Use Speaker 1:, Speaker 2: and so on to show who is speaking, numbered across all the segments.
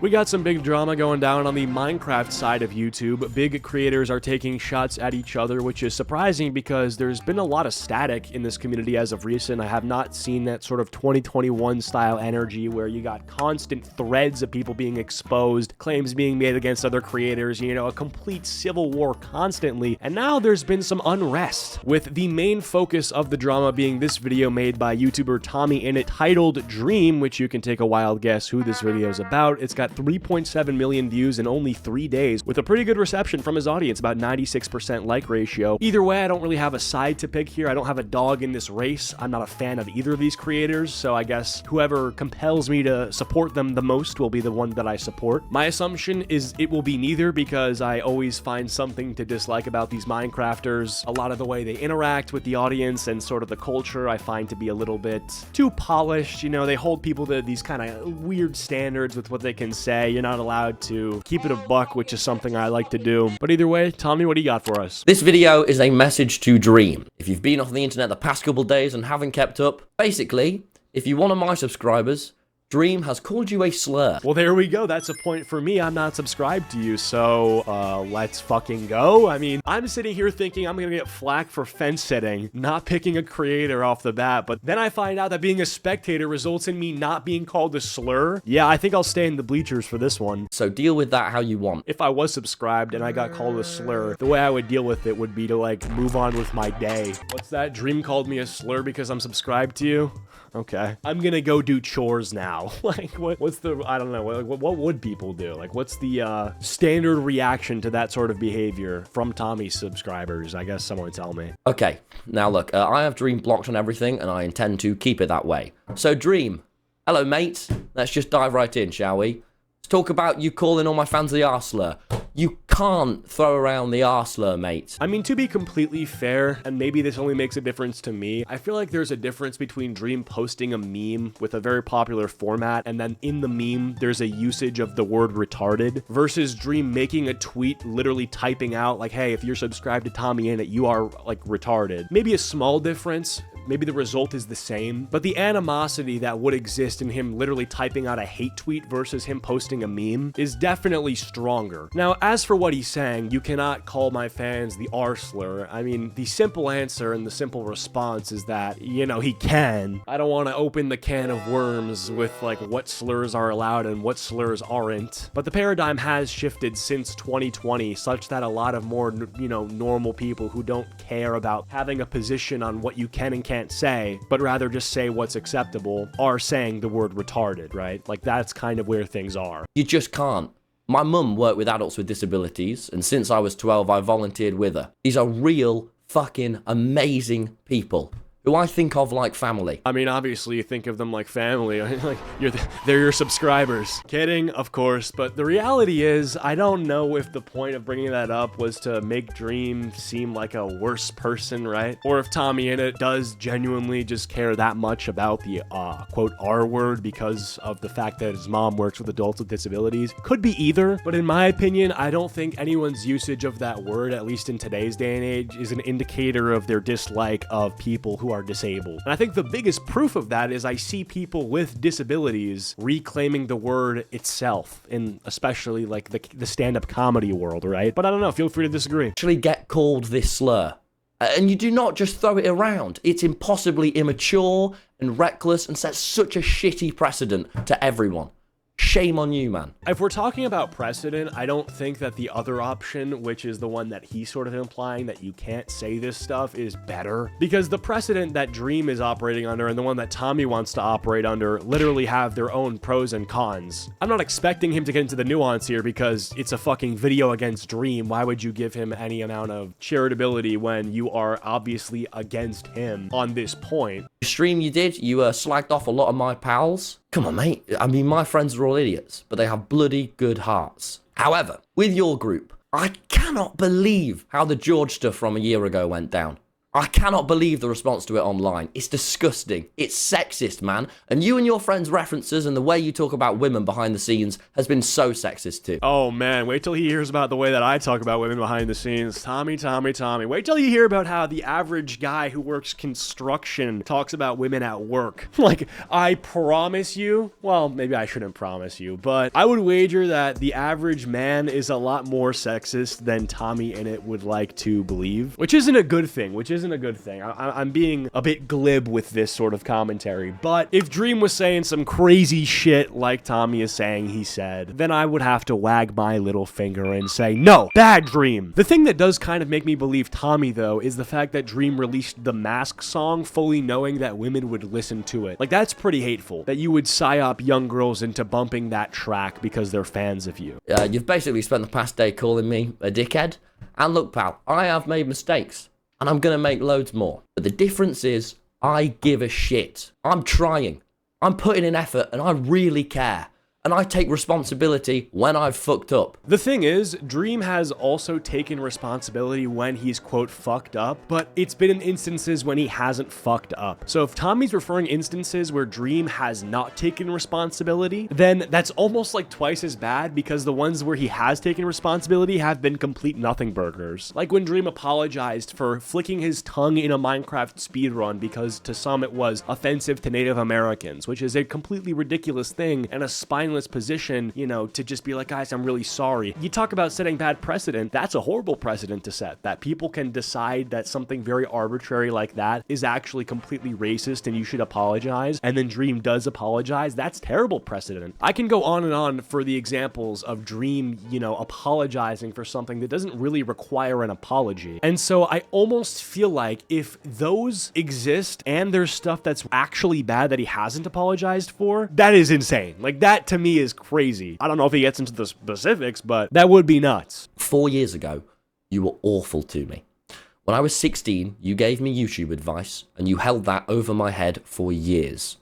Speaker 1: We got some big drama going down on the Minecraft side of YouTube. Big creators are taking shots at each other, which is surprising because there's been a lot of static in this community as of recent. I have not seen that sort of 2021 style energy where you got constant threads of people being exposed, claims being made against other creators, you know, a complete civil war constantly. And now there's been some unrest, with the main focus of the drama being this video made by YouTuber TommyInnit titled Dream, which you can take a wild guess who this video is about. It's got 3.7 million views in only 3 days, with a pretty good reception from his audience, about 96% like ratio. Either way, I don't really have a side to pick here. I don't have a dog in this race. I'm not a fan of either of these creators, so I guess whoever compels me to support them the most will be the one that I support. My assumption is it will be neither, because I always find something to dislike about these Minecrafters. A lot of the way they interact with the audience and sort of the culture I find to be a little bit too polished. You know, they hold people to these kind of weird standards with what they can say. You're not allowed to keep it a buck, which is something I like to do. But either way, Tommy, what do you got for us?
Speaker 2: This video is a message to Dream. If you've been off the internet the past couple days and haven't kept up, basically, if you're one of my subscribers, Dream has called you a slur.
Speaker 1: Well, there we go. That's a point for me. I'm not subscribed to you, so let's fucking go. I mean, I'm sitting here thinking I'm gonna get flack for fence sitting, not picking a creator off the bat, but then I find out that being a spectator results in me not being called a slur. Yeah, I think I'll stay in the bleachers for this one.
Speaker 2: So deal with that how you want.
Speaker 1: If I was subscribed and I got called a slur, the way I would deal with it would be to, like, move on with my day. What's that? Dream called me a slur because I'm subscribed to you? Okay. I'm gonna go do chores now. Like, what's the, I don't know, what would people do? Like, what's the standard reaction to that sort of behavior from Tommy's subscribers? I guess someone would tell me.
Speaker 2: Okay, now look, I have Dream blocked on everything, and I intend to keep it that way. So Dream, hello mate, let's just dive right in, shall we? Let's talk about you calling all my fans the arslur. You can't throw around the arslur, mate.
Speaker 1: I mean, to be completely fair, and maybe this only makes a difference to me, I feel like there's a difference between Dream posting a meme with a very popular format, and then in the meme, there's a usage of the word retarded, versus Dream making a tweet, literally typing out, like, hey, if you're subscribed to TommyInnit, you are, like, retarded. Maybe a small difference. Maybe the result is the same, but the animosity that would exist in him literally typing out a hate tweet versus him posting a meme is definitely stronger. Now, as for what he's saying, you cannot call my fans the R-slur. I mean, the simple answer and the simple response is that, you know, he can. I don't want to open the can of worms with, like, what slurs are allowed and what slurs aren't, but the paradigm has shifted since 2020 such that a lot of more, you know, normal people who don't care about having a position on what you can and can't say, but rather just say what's acceptable, are saying the word retarded, right? Like, that's kind of where things are.
Speaker 2: You just can't. My mum worked with adults with disabilities, and since I was 12, I volunteered with her. These are real, fucking amazing people who I think of like family.
Speaker 1: I mean, obviously you think of them like family. Like, they're your subscribers. Kidding, of course, but the reality is, I don't know if the point of bringing that up was to make Dream seem like a worse person, right? Or if TommyInnit does genuinely just care that much about the, quote, R word because of the fact that his mom works with adults with disabilities. Could be either, but in my opinion, I don't think anyone's usage of that word, at least in today's day and age, is an indicator of their dislike of people who are disabled. And I think the biggest proof of that is I see people with disabilities reclaiming the word itself, in especially like the stand-up comedy world, right? But I don't know, feel free to disagree.
Speaker 2: Actually get called this slur. And you do not just throw it around. It's impossibly immature and reckless and sets such a shitty precedent to everyone. Shame on you, man.
Speaker 1: If we're talking about precedent, I don't think that the other option, which is the one that he's sort of implying that you can't say this stuff, is better. Because the precedent that Dream is operating under and the one that Tommy wants to operate under literally have their own pros and cons. I'm not expecting him to get into the nuance here because it's a fucking video against Dream. Why would you give him any amount of charitability when you are obviously against him on this point?
Speaker 2: The stream you did, you slagged off a lot of my pals. Come on, mate. I mean, my friends are all idiots, but they have bloody good hearts. However, with your group, I cannot believe how the George stuff from a year ago went down. I cannot believe the response to it online. It's disgusting. It's sexist, man. And you and your friends' references and the way you talk about women behind the scenes has been so sexist too.
Speaker 1: Oh man, wait till he hears about the way that I talk about women behind the scenes. Tommy. Wait till you hear about how the average guy who works construction talks about women at work. Like, I promise you, well, maybe I shouldn't promise you, but I would wager that the average man is a lot more sexist than TommyInnit would like to believe, which isn't a good thing, I'm being a bit glib with this sort of commentary, but if Dream was saying some crazy shit like Tommy is saying he said, then I would have to wag my little finger and say, no, bad Dream. The thing that does kind of make me believe Tommy, though, is the fact that Dream released the Mask song fully knowing that women would listen to it. Like, that's pretty hateful, that you would psyop young girls into bumping that track because they're fans of you.
Speaker 2: You've basically spent the past day calling me a dickhead. And look, pal, I have made mistakes. And I'm going to make loads more. But the difference is, I give a shit. I'm trying. I'm putting in effort, and I really care. And I take responsibility when I've fucked up.
Speaker 1: The thing is, Dream has also taken responsibility when he's, quote, fucked up, but it's been in instances when he hasn't fucked up. So if Tommy's referring instances where Dream has not taken responsibility, then that's almost like twice as bad, because the ones where he has taken responsibility have been complete nothing burgers. Like when Dream apologized for flicking his tongue in a Minecraft speedrun because to some it was offensive to Native Americans, which is a completely ridiculous thing and a spineless position, you know, to just be like, guys, I'm really sorry. You talk about setting bad precedent. That's a horrible precedent to set, that people can decide that something very arbitrary like that is actually completely racist and you should apologize, and then Dream does apologize. That's terrible precedent. I can go on and on for the examples of Dream, you know, apologizing for something that doesn't really require an apology. And so I almost feel like if those exist and there's stuff that's actually bad that he hasn't apologized for, that is insane. Like, that to me is crazy. I don't know if he gets into the specifics, but that would be nuts.
Speaker 2: 4 years ago, you were awful to me. When I was 16, you gave me YouTube advice, and you held that over my head for years.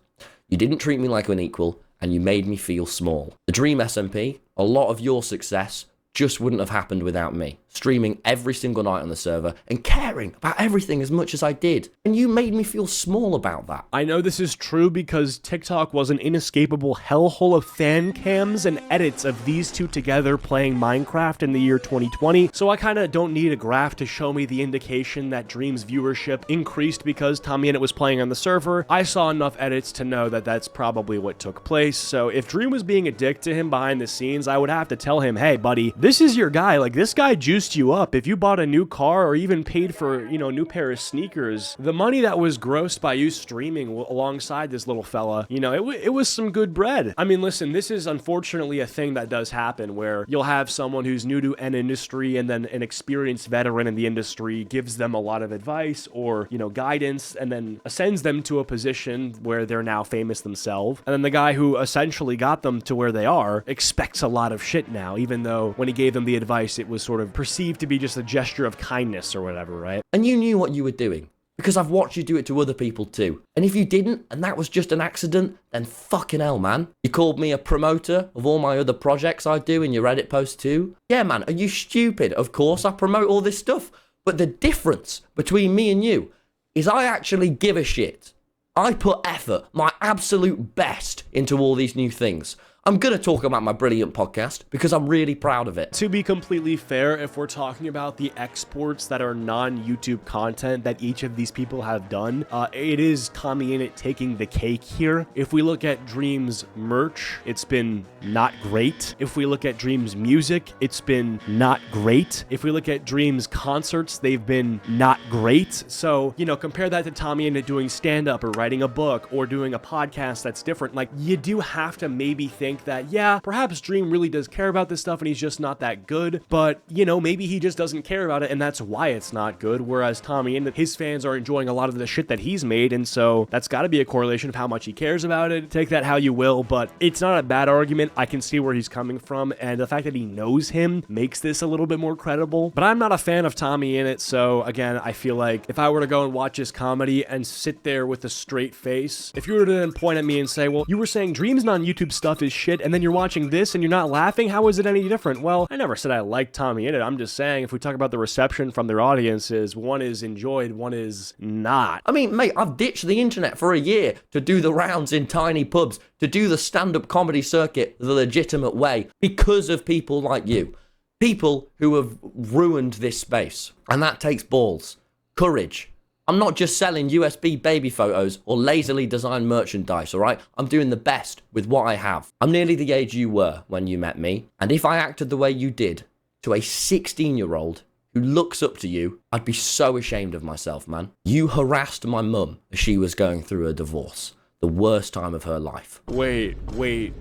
Speaker 2: You didn't treat me like an equal, and you made me feel small. The Dream SMP, a lot of your success just wouldn't have happened without me. Streaming every single night on the server and caring about everything as much as I did. And you made me feel small about that.
Speaker 1: I know this is true because TikTok was an inescapable hellhole of fan cams and edits of these two together playing Minecraft in the year 2020, so I kind of don't need a graph to show me the indication that Dream's viewership increased because TommyInnit was playing on the server. I saw enough edits to know that that's probably what took place, so if Dream was being a dick to him behind the scenes, I would have to tell him, hey buddy, this is your guy. Like, this guy juiced you up. If you bought a new car or even paid for, you know, a new pair of sneakers, the money that was grossed by you streaming alongside this little fella, you know, it was some good bread. I mean, listen, this is unfortunately a thing that does happen where you'll have someone who's new to an industry and then an experienced veteran in the industry gives them a lot of advice or, you know, guidance and then ascends them to a position where they're now famous themselves. And then the guy who essentially got them to where they are expects a lot of shit now, even though when he gave them the advice, it was sort of perceived to be just a gesture of kindness or whatever, right?
Speaker 2: And you knew what you were doing, because I've watched you do it to other people too. And if you didn't, and that was just an accident, then fucking hell, man. You called me a promoter of all my other projects I do in your Reddit post too. Yeah, man, are you stupid? Of course I promote all this stuff. But the difference between me and you is I actually give a shit. I put effort, my absolute best, into all these new things. I'm going to talk about my brilliant podcast because I'm really proud of it.
Speaker 1: To be completely fair, if we're talking about the exports that are non-YouTube content that each of these people have done, it is TommyInnit taking the cake here. If we look at Dream's merch, it's been not great. If we look at Dream's music, it's been not great. If we look at Dream's concerts, they've been not great. So, you know, compare that to TommyInnit doing stand-up or writing a book or doing a podcast that's different. Like, you do have to maybe think that, yeah, perhaps Dream really does care about this stuff and he's just not that good, but, you know, maybe he just doesn't care about it and that's why it's not good, whereas TommyInnit, his fans are enjoying a lot of the shit that he's made, and so that's got to be a correlation of how much he cares about it. Take that how you will, but it's not a bad argument. I can see where he's coming from, and the fact that he knows him makes this a little bit more credible, but I'm not a fan of TommyInnit, so again, I feel like if I were to go and watch his comedy and sit there with a straight face, if you were to then point at me and say, well, you were saying Dream's non-YouTube stuff is shit, and then you're watching this and you're not laughing? How is it any different? Well, I never said I liked TommyInnit. I'm just saying, if we talk about the reception from their audiences, one is enjoyed, one is not.
Speaker 2: I mean, mate, I've ditched the internet for a year to do the rounds in tiny pubs, to do the stand-up comedy circuit the legitimate way, because of people like you. People who have ruined this space. And that takes balls. Courage. I'm not just selling USB baby photos or lazily designed merchandise, alright? I'm doing the best with what I have. I'm nearly the age you were when you met me, and if I acted the way you did to a 16-year-old who looks up to you, I'd be so ashamed of myself, man. You harassed my mum as she was going through a divorce. The worst time of her life.
Speaker 1: Wait,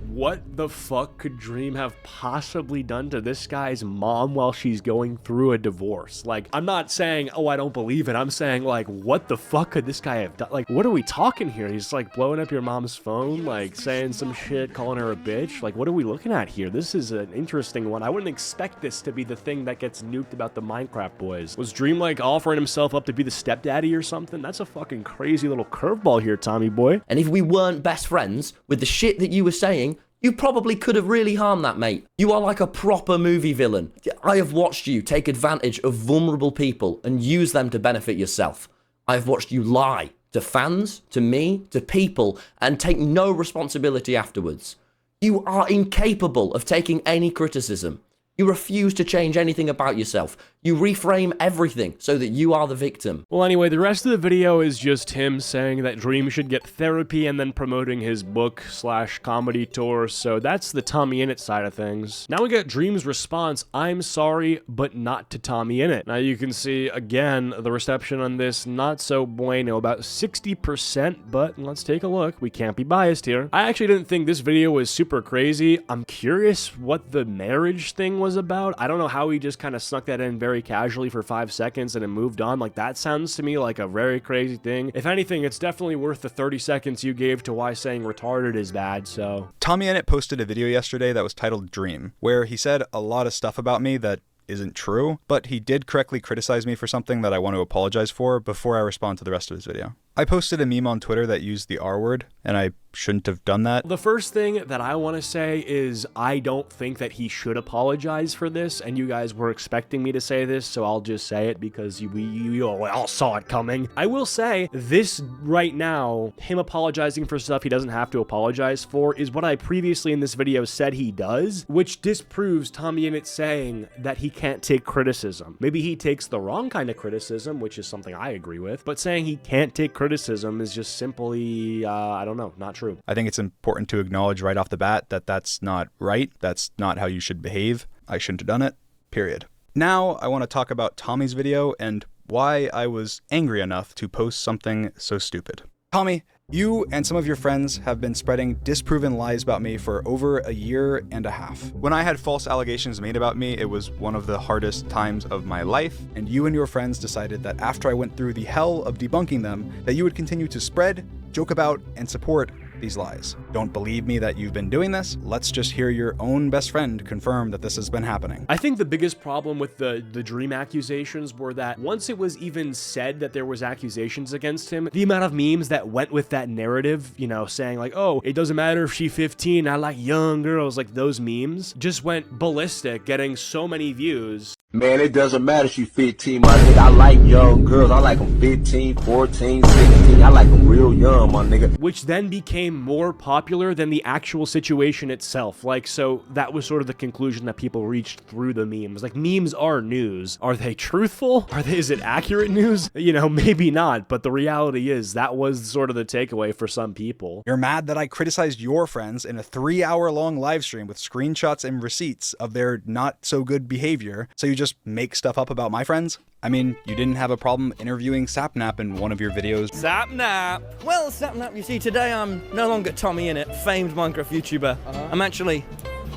Speaker 1: what the fuck could Dream have possibly done to this guy's mom while she's going through a divorce? Like, I'm not saying, oh, I don't believe it. I'm saying, like, what the fuck could this guy have done? Like, what are we talking here? He's, like, blowing up your mom's phone, like, saying some shit, calling her a bitch. Like, what are we looking at here? This is an interesting one. I wouldn't expect this to be the thing that gets nuked about the Minecraft boys. Was Dream, like, offering himself up to be the stepdaddy or something? That's a fucking crazy little curveball here, Tommy boy.
Speaker 2: And if we weren't best friends, with the shit that you were saying, you probably could have really harmed that mate. You are like a proper movie villain. I have watched you take advantage of vulnerable people and use them to benefit yourself. I have watched you lie to fans, to me, to people, and take no responsibility afterwards. You are incapable of taking any criticism. You refuse to change anything about yourself. You reframe everything so that you are the victim.
Speaker 1: Well, anyway, the rest of the video is just him saying that Dream should get therapy and then promoting his book/comedy tour, so that's the TommyInnit side of things. Now we got Dream's response, I'm sorry, but not to TommyInnit. Now you can see, again, the reception on this, not so bueno, about 60%, but let's take a look. We can't be biased here. I actually didn't think this video was super crazy. I'm curious what the marriage thing was about. I don't know how he just kind of snuck that in very casually for 5 seconds and it moved on. Like, that sounds to me like a very crazy thing. If anything, it's definitely worth the 30 seconds you gave to why saying retarded is bad, so.
Speaker 3: TommyInnit posted a video yesterday that was titled Dream, where he said a lot of stuff about me that isn't true, but he did correctly criticize me for something that I want to apologize for before I respond to the rest of his video. I posted a meme on Twitter that used the R word, and I shouldn't have done that.
Speaker 1: The first thing that I want to say is I don't think that he should apologize for this, and you guys were expecting me to say this, so I'll just say it because you all saw it coming. I will say this right now, him apologizing for stuff he doesn't have to apologize for, is what I previously in this video said he does, which disproves TommyInnit saying that he can't take criticism. Maybe he takes the wrong kind of criticism, which is something I agree with, but saying he can't take criticism is just simply, I don't know, not true.
Speaker 3: I think it's important to acknowledge right off the bat that that's not right. That's not how you should behave. I shouldn't have done it, period. Now I want to talk about Tommy's video and why I was angry enough to post something so stupid. Tommy, you and some of your friends have been spreading disproven lies about me for over a year and a half. When I had false allegations made about me, it was one of the hardest times of my life, and you and your friends decided that after I went through the hell of debunking them, that you would continue to spread, joke about, and support these lies. Don't believe me that you've been doing this? Let's just hear your own best friend confirm that this has been happening.
Speaker 1: I think the biggest problem with the Dream accusations were that once it was even said that there was accusations against him, the amount of memes that went with that narrative, you know, saying like, oh, it doesn't matter if she's 15, I like young girls, like those memes just went ballistic, getting so many views.
Speaker 4: Man, it doesn't matter if she's 15, my nigga. I like young girls. I like them 15, 14, 16. I like them real young, my nigga.
Speaker 1: Which then became more popular than the actual situation itself. Like, so that was sort of the conclusion that people reached through the memes. Like, memes are news. Are they truthful? Is it accurate news? You know, maybe not. But the reality is that was sort of the takeaway for some people.
Speaker 3: You're mad that I criticized your friends in a 3-hour-long live stream with screenshots and receipts of their not so good behavior, so you just make stuff up about my friends? I mean, you didn't have a problem interviewing Sapnap in one of your videos.
Speaker 5: Sapnap! Well, Sapnap, you see, today I'm no longer TommyInnit, famed Minecraft YouTuber. I'm actually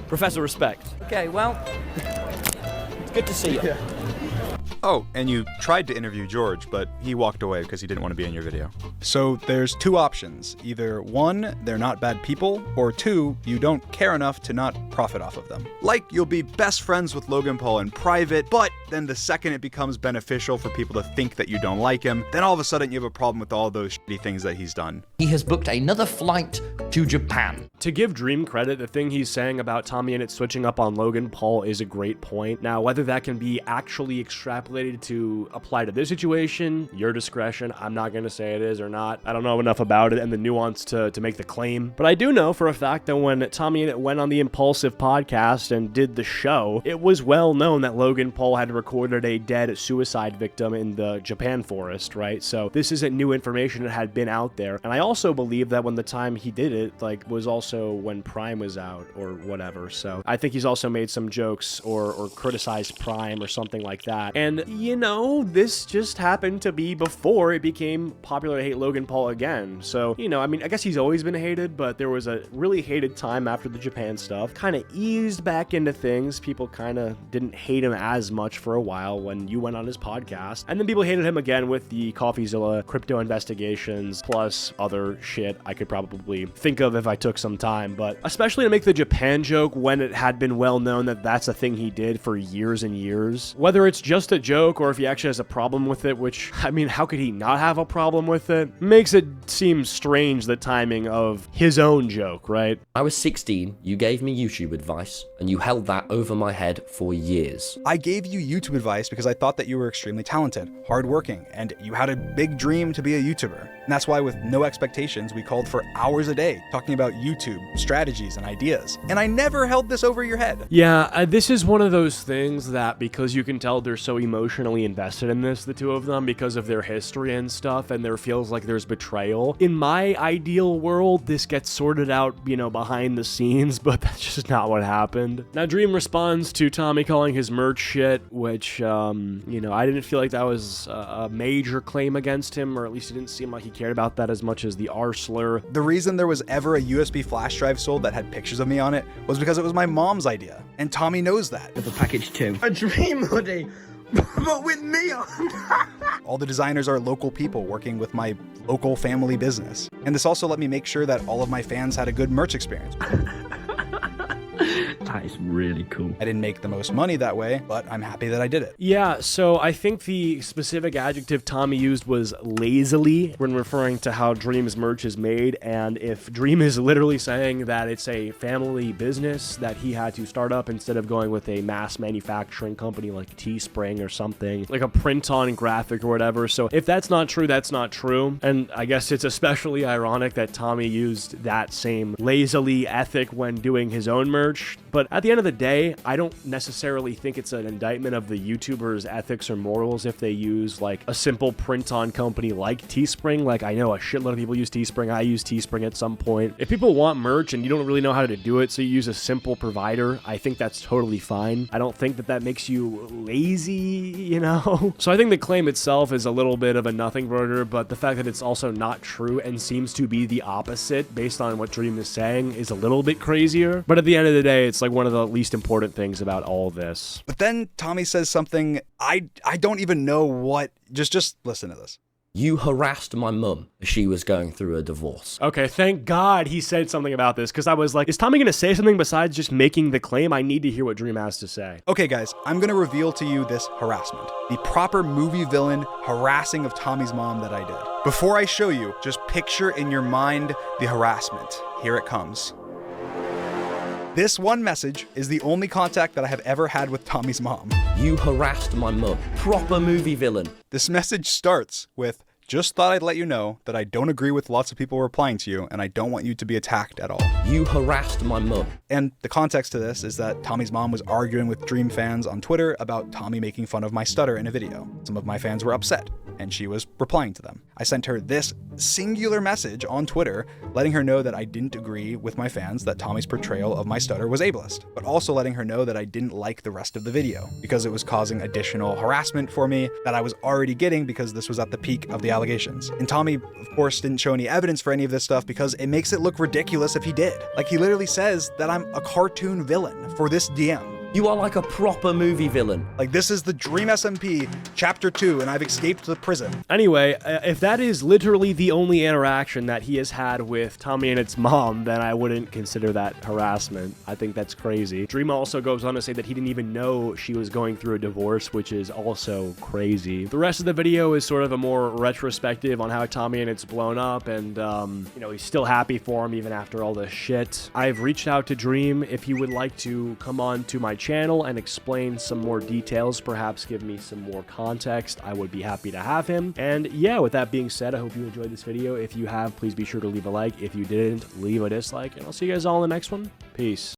Speaker 5: Professor Respect. Okay, well, it's good to see you.
Speaker 3: Oh, and you tried to interview George, but he walked away because he didn't want to be in your video. So there's two options. Either 1, they're not bad people, or 2, you don't care enough to not profit off of them. Like, you'll be best friends with Logan Paul in private, but then the second it becomes beneficial for people to think that you don't like him, then all of a sudden you have a problem with all those shitty things that he's done.
Speaker 6: He has booked another flight to Japan.
Speaker 1: To give Dream credit, the thing he's saying about TommyInnit switching up on Logan Paul is a great point. Now, whether that can be actually extrapolated to apply to this situation, your discretion. I'm not going to say it is or not. I don't know enough about it and the nuance to make the claim. But I do know for a fact that when TommyInnit went on the Impulsive podcast and did the show, it was well known that Logan Paul had recorded a dead suicide victim in the Japan forest, right? So this isn't new information. It had been out there. And I also believe that when the time he did it, like, was also when Prime was out or whatever. So I think he's also made some jokes or criticized Prime or something like that. And, you know, this just happened to be before it became popular to hate Logan Paul again. So, you know, I mean, I guess he's always been hated, but there was a really hated time after the Japan stuff. Kind of eased back into things. People kind of didn't hate him as much for a while when you went on his podcast. And then people hated him again with the CoffeeZilla crypto investigations, plus other shit I could probably think of if I took some time. But especially to make the Japan joke when it had been well known that that's a thing he did for years and years. Whether it's just a joke or if he actually has a problem with it, which, I mean, how could he not have a problem with it? Makes it seem strange, the timing of his own joke, right?
Speaker 2: I was 16, you gave me YouTube advice, and you held that over my head for years.
Speaker 3: I gave you YouTube advice because I thought that you were extremely talented, hardworking, and you had a big dream to be a YouTuber. And that's why with no expectations, we called for hours a day talking about YouTube, strategies, and ideas. And I never held this over your head.
Speaker 1: Yeah, this is one of those things that, because you can tell they're so emotionally invested in this, the two of them, because of their history and stuff, and there feels like there's betrayal. In my ideal world, this gets sorted out, you know, behind the scenes, but that's just not what happened. Now, Dream responds to Tommy calling his merch shit, which, you know, I didn't feel like that was a major claim against him, or at least it didn't seem like he cared about that as much as the R slur.
Speaker 3: The reason there was ever a USB flash drive sold that had pictures of me on it was because it was my mom's idea, and Tommy knows that.
Speaker 5: The package too. A dream hoodie, but with me on.
Speaker 3: All the designers are local people working with my local family business. And this also let me make sure that all of my fans had a good merch experience.
Speaker 6: That is really cool.
Speaker 3: I didn't make the most money that way, but I'm happy that I did it.
Speaker 1: Yeah, so I think the specific adjective Tommy used was lazily when referring to how Dream's merch is made, and if Dream is literally saying that it's a family business that he had to start up instead of going with a mass manufacturing company like Teespring or something, like a print-on graphic or whatever. So if that's not true, that's not true. And I guess it's especially ironic that Tommy used that same lazily ethic when doing his own merch. But at the end of the day, I don't necessarily think it's an indictment of the YouTuber's ethics or morals if they use like a simple print-on company like Teespring. Like, I know a shitload of people use Teespring. I use Teespring at some point. If people want merch and you don't really know how to do it, so you use a simple provider, I think that's totally fine. I don't think that that makes you lazy, you know? So I think the claim itself is a little bit of a nothing burger, but the fact that it's also not true and seems to be the opposite based on what Dream is saying is a little bit crazier. But at the end of the day, it's like one of the least important things about all this.
Speaker 3: But then Tommy says something I don't even know what. Just listen to this.
Speaker 2: You harassed my mum as she was going through a divorce.
Speaker 1: Okay, thank God he said something about this, because I was like, is Tommy going to say something besides just making the claim? I need to hear what Dream has to say.
Speaker 3: Okay, guys, I'm going to reveal to you this harassment. The proper movie villain harassing of Tommy's mom that I did. Before I show you, just picture in your mind the harassment. Here it comes. This one message is the only contact that I have ever had with Tommy's mom.
Speaker 2: You harassed my mum. Proper movie villain.
Speaker 3: This message starts with, just thought I'd let you know that I don't agree with lots of people replying to you, and I don't want you to be attacked at all.
Speaker 2: You harassed my mum.
Speaker 3: And the context to this is that Tommy's mom was arguing with Dream fans on Twitter about Tommy making fun of my stutter in a video. Some of my fans were upset, and she was replying to them. I sent her this singular message on Twitter, letting her know that I didn't agree with my fans that Tommy's portrayal of my stutter was ableist, but also letting her know that I didn't like the rest of the video because it was causing additional harassment for me that I was already getting because this was at the peak of the allegations. And Tommy, of course, didn't show any evidence for any of this stuff because it makes it look ridiculous if he did. Like, he literally says that I'm a cartoon villain for this DM.
Speaker 2: You are like a proper movie villain.
Speaker 3: Like, this is the Dream SMP Chapter 2, and I've escaped the prison.
Speaker 1: Anyway, if that is literally the only interaction that he has had with TommyInnit's mom, then I wouldn't consider that harassment. I think that's crazy. Dream also goes on to say that he didn't even know she was going through a divorce, which is also crazy. The rest of the video is sort of a more retrospective on how TommyInnit's blown up, and, you know, he's still happy for him even after all this shit. I've reached out to Dream if he would like to come on to my channel and explain some more details, perhaps give me some more context. I would be happy to have him. And yeah, with that being said, I hope you enjoyed this video. If you have, please be sure to leave a like. If you didn't, leave a dislike, and I'll see you guys all in the next one. Peace.